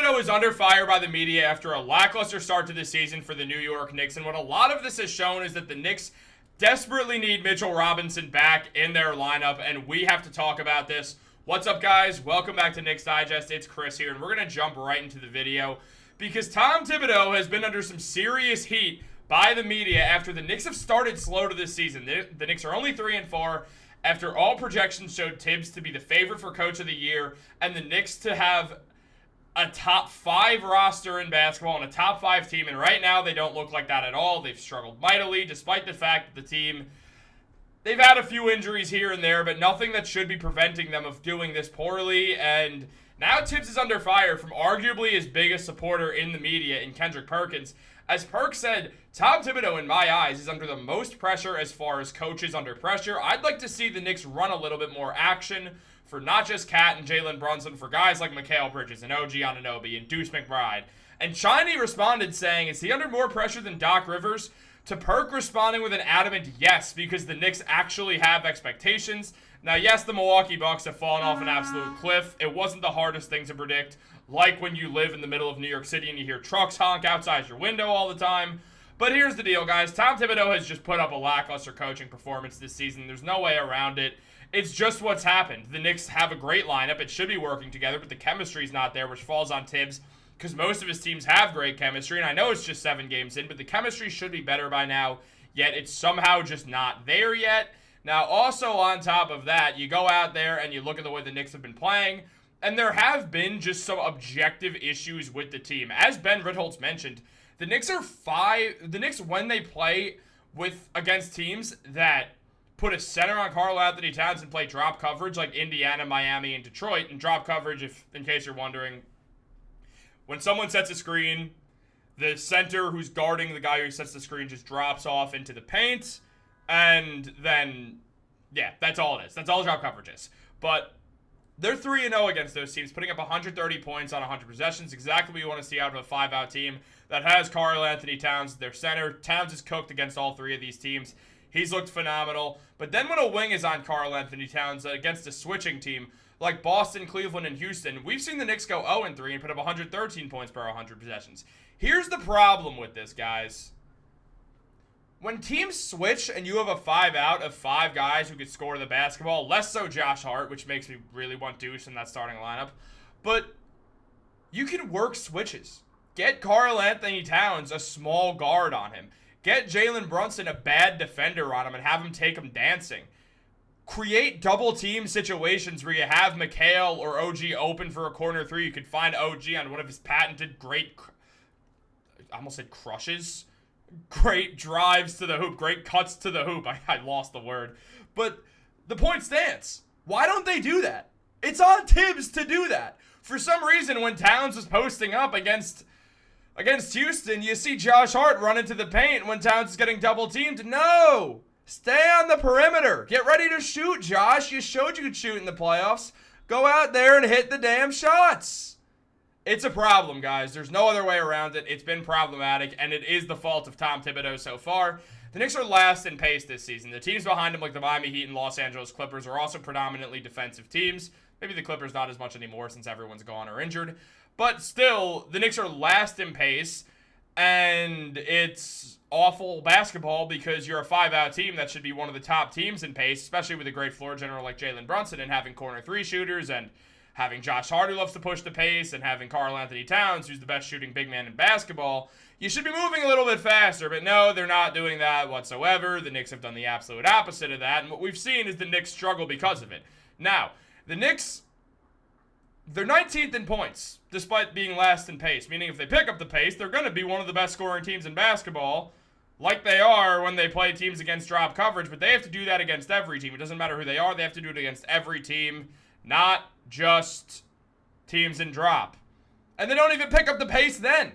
Thibodeau is under fire by the media after a lackluster start to the season for the New York Knicks, and what a lot of this has shown is that the Knicks desperately need Mitchell Robinson back in their lineup, and we have to talk about this. What's up, guys? Welcome back to Knicks Digest. It's Chris here, and we're going to jump right into the video because Tom Thibodeau has been under some serious heat by the media after the Knicks have started slow to this season. The Knicks are only 3-4 after all projections showed Tibbs to be the favorite for Coach of the Year and the Knicks to have a top 5 roster in basketball and a top 5 team, and right now they don't look like that at all. They've struggled mightily despite the fact that the team, they've had a few injuries here and there, but nothing that should be preventing them of doing this poorly, and now Tibbs is under fire from arguably his biggest supporter in the media in Kendrick Perkins. As Perk said, Tom Thibodeau, in my eyes, is under the most pressure as far as coaches under pressure. I'd like to see the Knicks run a little bit more action for not just Cat and Jalen Brunson, for guys like Mikal Bridges and OG Anunoby and Deuce McBride. And Chiney responded saying, is he under more pressure than Doc Rivers? To Perk responding with an adamant yes, because the Knicks actually have expectations. Now, yes, the Milwaukee Bucks have fallen off an absolute cliff. It wasn't the hardest thing to predict, like when you live in the middle of New York City and you hear trucks honk outside your window all the time. But here's the deal, guys. Tom Thibodeau has just put up a lackluster coaching performance this season. There's no way around it. It's just what's happened. The Knicks have a great lineup. It should be working together, but the chemistry's not there, which falls on Tibbs because most of his teams have great chemistry. And I know it's just 7 games in, but the chemistry should be better by now, yet it's somehow just not there yet. Now, also on top of that, you go out there and you look at the way the Knicks have been playing, and there have been just some objective issues with the team. As Ben Ritholtz mentioned, the Knicks, when they play against teams that put a center on Karl Anthony Towns and play drop coverage like Indiana, Miami, and Detroit. And drop coverage, in case you're wondering, when someone sets a screen, the center who's guarding the guy who sets the screen just drops off into the paint, and then, yeah, that's all it is. That's all drop coverage is. But they're 3-0 against those teams, putting up 130 points on 100 possessions, exactly what you want to see out of a 5-out team that has Karl Anthony Towns, their center. Towns is cooked against all 3 of these teams. He's looked phenomenal. But then when a wing is on Karl Anthony Towns against a switching team like Boston, Cleveland, and Houston, we've seen the Knicks go 0-3 and put up 113 points per 100 possessions. Here's the problem with this, guys. When teams switch and you have a 5-out of 5 guys who could score the basketball, less so Josh Hart, which makes me really want Deuce in that starting lineup, but you can work switches. Get Karl Anthony Towns a small guard on him. Get Jalen Brunson a bad defender on him and have him take him dancing. Create double team situations where you have Mikal or OG open for a corner 3. You could find OG on one of his patented great, I almost said crushes. Great drives to the hoop. Great cuts to the hoop. I lost the word. But the point stands. Why don't they do that? It's on Tibbs to do that. For some reason, when Towns was posting up against Houston, you see Josh Hart run into the paint when Towns is getting double teamed. No! Stay on the perimeter. Get ready to shoot, Josh. You showed you could shoot in the playoffs. Go out there and hit the damn shots. It's a problem, guys. There's no other way around it. It's been problematic, and it is the fault of Tom Thibodeau so far. The Knicks are last in pace this season. The teams behind them, like the Miami Heat and Los Angeles Clippers, are also predominantly defensive teams. Maybe the Clippers not as much anymore since everyone's gone or injured. But still, the Knicks are last in pace, and it's awful basketball because you're a 5-out team that should be one of the top teams in pace, especially with a great floor general like Jalen Brunson and having corner 3 shooters and having Josh Hart who loves to push the pace and having Karl Anthony Towns who's the best shooting big man in basketball. You should be moving a little bit faster, but no, they're not doing that whatsoever. The Knicks have done the absolute opposite of that, and what we've seen is the Knicks struggle because of it. Now, the Knicks, they're 19th in points, despite being last in pace, meaning if they pick up the pace, they're going to be one of the best scoring teams in basketball, like they are when they play teams against drop coverage, but they have to do that against every team. It doesn't matter who they are, they have to do it against every team, not just teams in drop. And they don't even pick up the pace then.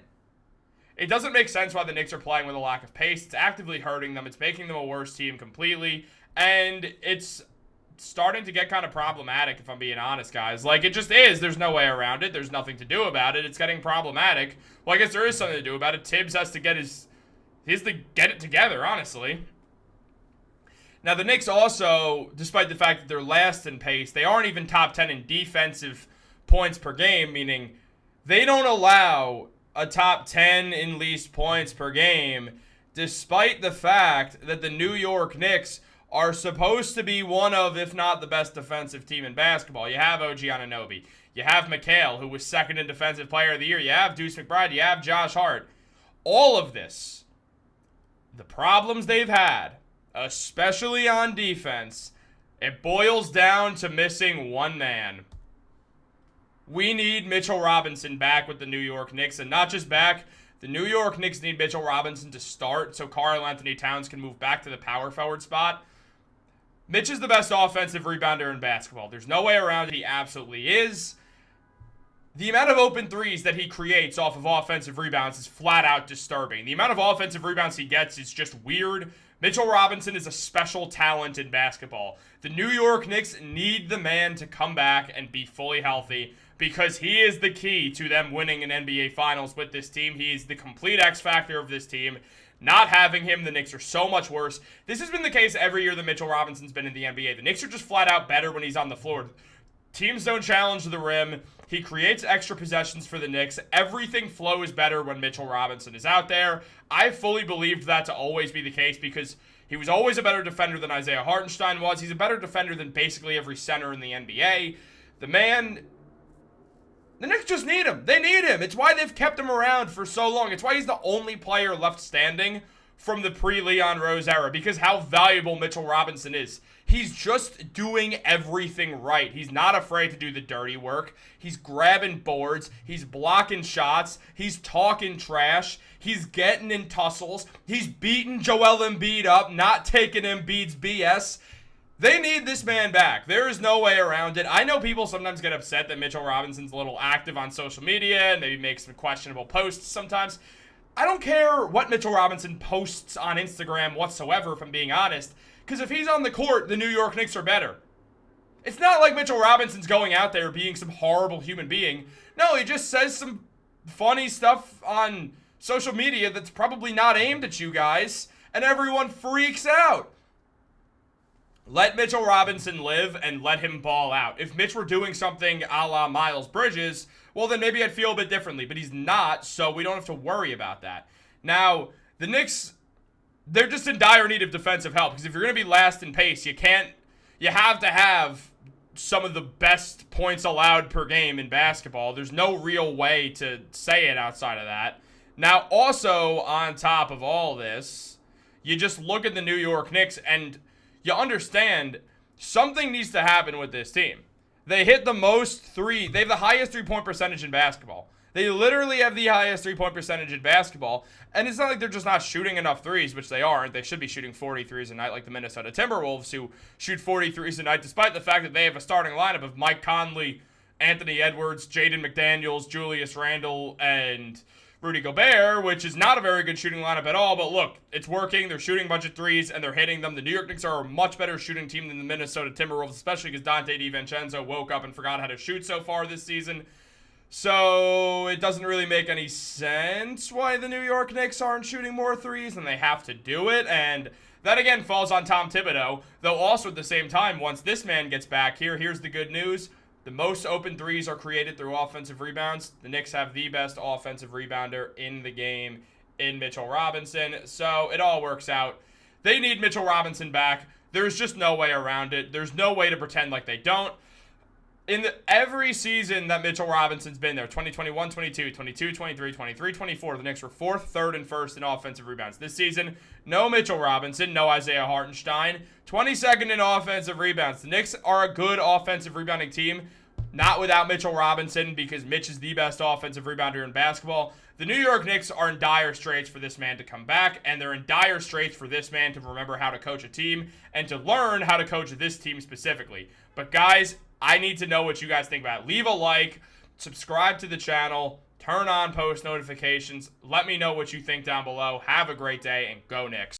It doesn't make sense why the Knicks are playing with a lack of pace. It's actively hurting them. It's making them a worse team completely. And it's starting to get kind of problematic, if I'm being honest, guys. Like, it just is. There's no way around it. There's nothing to do about it. It's getting problematic. Well, I guess there is something to do about it. Tibbs has to get get it together, honestly. Now, the Knicks also, despite the fact that they're last in pace, they aren't even top 10 in defensive points per game, meaning They don't allow a top 10 in least points per game, despite the fact that the New York Knicks are supposed to be one of, if not the best defensive team in basketball. You have OG Anunoby. You have McHale, who was second in Defensive Player of the Year. You have Deuce McBride. You have Josh Hart. All of this, the problems they've had, especially on defense, it boils down to missing one man. We need Mitchell Robinson back with the New York Knicks, and not just back. The New York Knicks need Mitchell Robinson to start so Karl-Anthony Towns can move back to the power forward spot. Mitch is the best offensive rebounder in basketball. There's no way around it. He absolutely is. The amount of open threes that he creates off of offensive rebounds is flat out disturbing. The amount of offensive rebounds he gets is just weird. Mitchell Robinson is a special talent in basketball. The New York Knicks need the man to come back and be fully healthy because he is the key to them winning an NBA Finals with this team. He is the complete X factor of this team. Not having him, the Knicks are so much worse. This has been the case every year that Mitchell Robinson's been in the NBA. The Knicks are just flat out better when he's on the floor. Teams don't challenge the rim. He creates extra possessions for the Knicks. Everything flows better when Mitchell Robinson is out there. I fully believed that to always be the case because he was always a better defender than Isaiah Hartenstein was. He's a better defender than basically every center in the NBA. The Knicks just need him. They need him. It's why they've kept him around for so long. It's why he's the only player left standing from the pre-Leon Rose era because how valuable Mitchell Robinson is. He's just doing everything right. He's not afraid to do the dirty work. He's grabbing boards. He's blocking shots. He's talking trash. He's getting in tussles. He's beating Joel Embiid up, not taking Embiid's BS. They need this man back. There is no way around it. I know people sometimes get upset that Mitchell Robinson's a little active on social media and maybe makes some questionable posts sometimes. I don't care what Mitchell Robinson posts on Instagram whatsoever, if I'm being honest, because if he's on the court, the New York Knicks are better. It's not like Mitchell Robinson's going out there being some horrible human being. No, he just says some funny stuff on social media that's probably not aimed at you guys, and everyone freaks out. Let Mitchell Robinson live and let him ball out. If Mitch were doing something a la Miles Bridges, well, then maybe I'd feel a bit differently. But he's not, so we don't have to worry about that. Now, the Knicks, they're just in dire need of defensive help. Because if you're going to be last in pace, you have to have some of the best points allowed per game in basketball. There's no real way to say it outside of that. Now, also, on top of all this, you just look at the New York Knicks and you understand something needs to happen with this team. They hit the most three. They have the highest three-point percentage in basketball. They literally have the highest three-point percentage in basketball. And it's not like they're just not shooting enough threes, which they aren't. They should be shooting 40 threes a night like the Minnesota Timberwolves, who shoot 40 threes a night, despite the fact that they have a starting lineup of Mike Conley, Anthony Edwards, Jaden McDaniels, Julius Randle, and Rudy Gobert, which is not a very good shooting lineup at all, but look, it's working. They're shooting a bunch of threes, and they're hitting them. The New York Knicks are a much better shooting team than the Minnesota Timberwolves, especially because Dante DiVincenzo woke up and forgot how to shoot so far this season. So it doesn't really make any sense why the New York Knicks aren't shooting more threes, and they have to do it, and that again falls on Tom Thibodeau, though also at the same time, once this man gets back here, here's the good news. The most open threes are created through offensive rebounds. The Knicks have the best offensive rebounder in the game in Mitchell Robinson. So it all works out. They need Mitchell Robinson back. There's just no way around it. There's no way to pretend like they don't. Every season that Mitchell Robinson's been there, 2021, 22, 22, 23, 23, 24, the Knicks were 4th, 3rd, and 1st in offensive rebounds. This season, no Mitchell Robinson, no Isaiah Hartenstein, 22nd in offensive rebounds. The Knicks are a good offensive rebounding team, not without Mitchell Robinson, because Mitch is the best offensive rebounder in basketball. The New York Knicks are in dire straits for this man to come back, and they're in dire straits for this man to remember how to coach a team and to learn how to coach this team specifically. But guys, I need to know what you guys think about it. Leave a like, subscribe to the channel, turn on post notifications. Let me know what you think down below. Have a great day, and go Knicks.